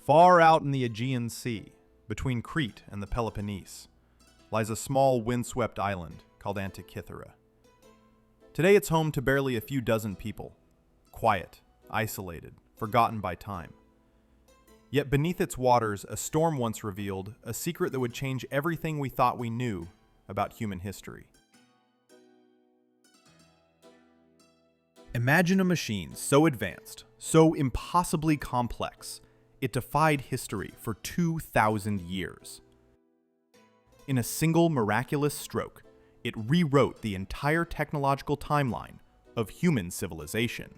Far out in the Aegean Sea, between Crete and the Peloponnese, lies a small windswept island called Antikythera. Today it's home to barely a few dozen people, quiet, isolated, forgotten by time. Yet beneath its waters, a storm once revealed a secret that would change everything we thought we knew about human history. Imagine a machine so advanced, so impossibly complex, it defied history for 2,000 years. In a single miraculous stroke, it rewrote the entire technological timeline of human civilization.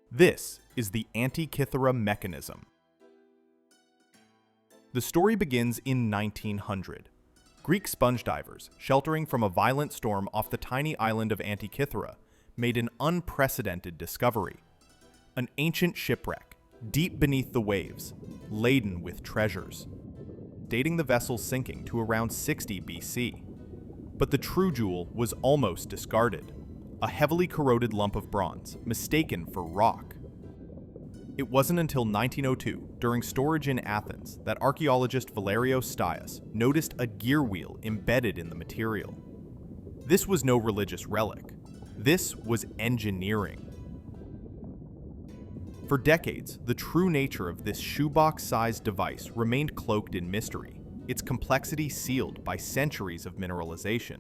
This is the Antikythera Mechanism. The story begins in 1900. Greek sponge divers, sheltering from a violent storm off the tiny island of Antikythera, made an unprecedented discovery. An ancient shipwreck, deep beneath the waves, laden with treasures, dating the vessel's sinking to around 60 BC. But the true jewel was almost discarded, a heavily corroded lump of bronze, mistaken for rock. It wasn't until 1902, during storage in Athens, that archaeologist Valerio Stias noticed a gear wheel embedded in the material. This was no religious relic. This was engineering. For decades, the true nature of this shoebox-sized device remained cloaked in mystery, its complexity sealed by centuries of mineralization.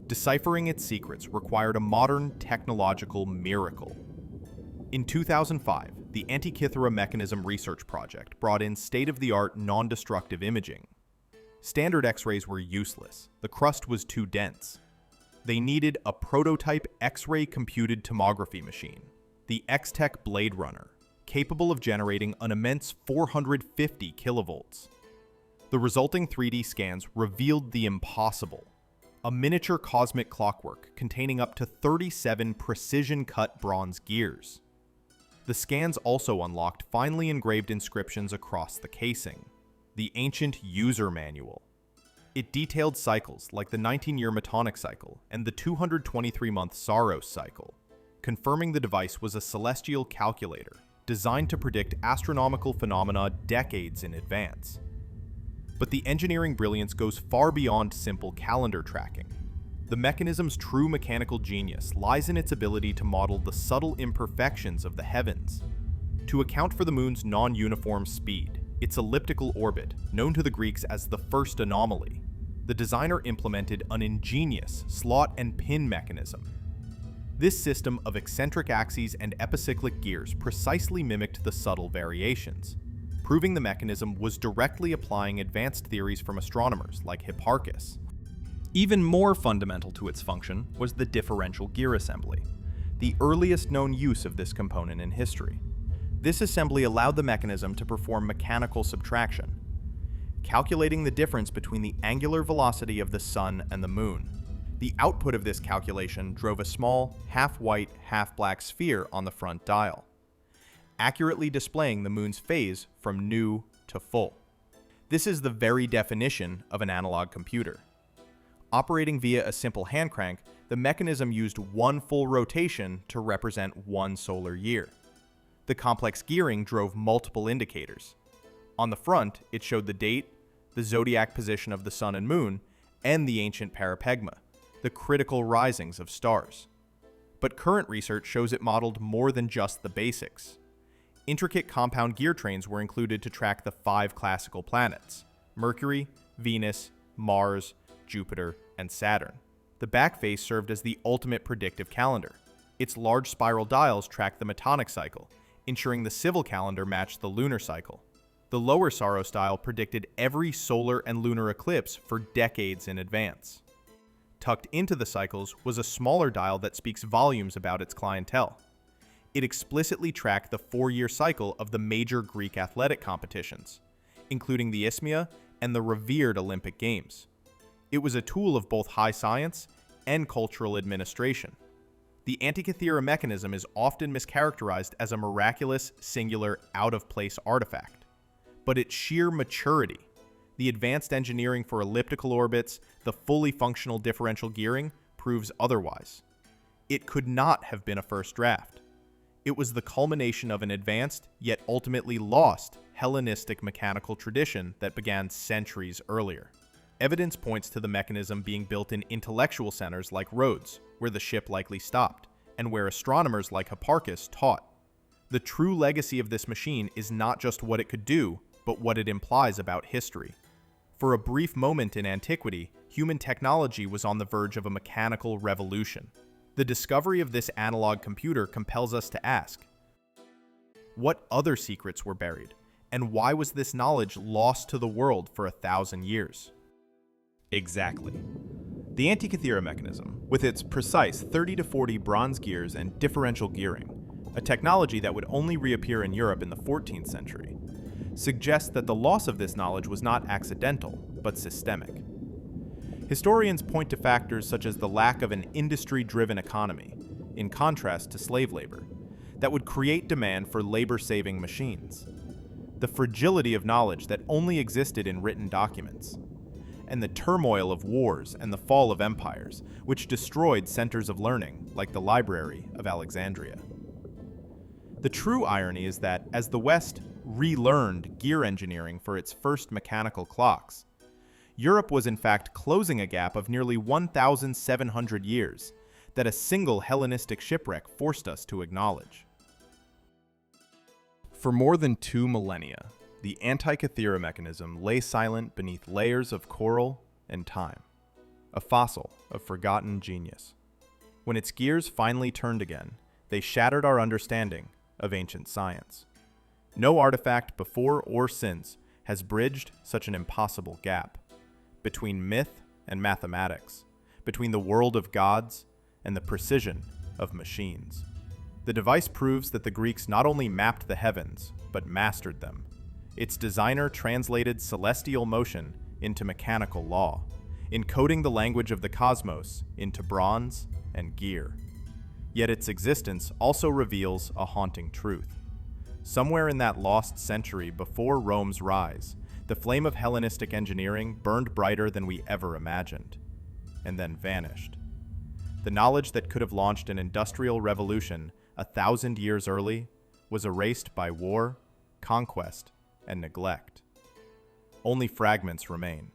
Deciphering its secrets required a modern technological miracle. In 2005, the Antikythera Mechanism Research Project brought in state-of-the-art non-destructive imaging. Standard X-rays were useless. The crust was too dense. They needed a prototype X-ray computed tomography machine, the X-Tech Blade Runner, capable of generating an immense 450 kilovolts. The resulting 3D scans revealed the impossible: a miniature cosmic clockwork containing up to 37 precision-cut bronze gears. The scans also unlocked finely engraved inscriptions across the casing, the ancient user manual. It detailed cycles like the 19-year Metonic cycle and the 223-month Saros cycle, confirming the device was a celestial calculator designed to predict astronomical phenomena decades in advance. But the engineering brilliance goes far beyond simple calendar tracking. The mechanism's true mechanical genius lies in its ability to model the subtle imperfections of the heavens. To account for the moon's non-uniform speed, its elliptical orbit, known to the Greeks as the first anomaly, the designer implemented an ingenious slot and pin mechanism. This system of eccentric axes and epicyclic gears precisely mimicked the subtle variations, proving the mechanism was directly applying advanced theories from astronomers like Hipparchus. Even more fundamental to its function was the differential gear assembly, the earliest known use of this component in history. This assembly allowed the mechanism to perform mechanical subtraction, calculating the difference between the angular velocity of the sun and the moon. The output of this calculation drove a small, half-white, half-black sphere on the front dial, accurately displaying the moon's phase from new to full. This is the very definition of an analog computer. Operating via a simple hand crank, the mechanism used one full rotation to represent one solar year. The complex gearing drove multiple indicators. On the front, it showed the date, the zodiac position of the sun and moon, and the ancient parapegma, the critical risings of stars. But current research shows it modeled more than just the basics. Intricate compound gear trains were included to track the 5 classical planets: Mercury, Venus, Mars, Jupiter, and Saturn. The back face served as the ultimate predictive calendar. Its large spiral dials tracked the Metonic cycle, ensuring the civil calendar matched the lunar cycle. The lower Saros dial predicted every solar and lunar eclipse for decades in advance. Tucked into the cycles was a smaller dial that speaks volumes about its clientele. It explicitly tracked the 4-year cycle of the major Greek athletic competitions, including the Isthmia and the revered Olympic Games. It was a tool of both high science and cultural administration. The Antikythera Mechanism is often mischaracterized as a miraculous, singular, out-of-place artifact. But its sheer maturity, the advanced engineering for elliptical orbits, the fully functional differential gearing, proves otherwise. It could not have been a first draft. It was the culmination of an advanced, yet ultimately lost, Hellenistic mechanical tradition that began centuries earlier. Evidence points to the mechanism being built in intellectual centers like Rhodes, where the ship likely stopped, and where astronomers like Hipparchus taught. The true legacy of this machine is not just what it could do, but what it implies about history. For a brief moment in antiquity, human technology was on the verge of a mechanical revolution. The discovery of this analog computer compels us to ask, what other secrets were buried, and why was this knowledge lost to the world for 1,000 years? Exactly. The Antikythera Mechanism, with its precise 30 to 40 bronze gears and differential gearing, a technology that would only reappear in Europe in the 14th century, suggests that the loss of this knowledge was not accidental, but systemic. Historians point to factors such as the lack of an industry-driven economy, in contrast to slave labor, that would create demand for labor-saving machines, the fragility of knowledge that only existed in written documents, and the turmoil of wars and the fall of empires, which destroyed centers of learning like the Library of Alexandria. The true irony is that, as the West relearned gear engineering for its first mechanical clocks, Europe was in fact closing a gap of nearly 1,700 years that a single Hellenistic shipwreck forced us to acknowledge. For more than 2 millennia, the Antikythera Mechanism lay silent beneath layers of coral and time, a fossil of forgotten genius. When its gears finally turned again, they shattered our understanding of ancient science. No artifact before or since has bridged such an impossible gap between myth and mathematics, between the world of gods and the precision of machines. The device proves that the Greeks not only mapped the heavens, but mastered them. Its designer translated celestial motion into mechanical law, encoding the language of the cosmos into bronze and gear. Yet its existence also reveals a haunting truth. Somewhere in that lost century before Rome's rise, the flame of Hellenistic engineering burned brighter than we ever imagined, and then vanished. The knowledge that could have launched an industrial revolution 1,000 years early was erased by war, conquest, and neglect. Only fragments remain: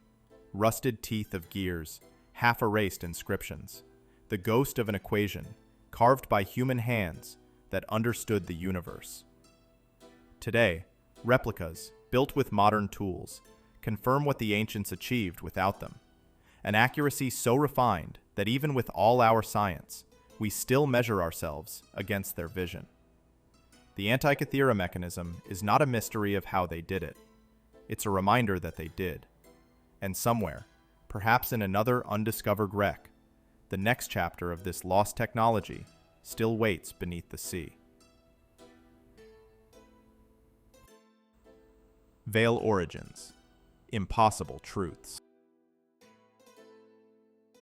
rusted teeth of gears, half-erased inscriptions, the ghost of an equation carved by human hands that understood the universe. Today, replicas, built with modern tools, confirm what the ancients achieved without them, an accuracy so refined that even with all our science, we still measure ourselves against their vision. The Antikythera Mechanism is not a mystery of how they did it. It's a reminder that they did. And somewhere, perhaps in another undiscovered wreck, the next chapter of this lost technology still waits beneath the sea. Veil Origins: Impossible Truths.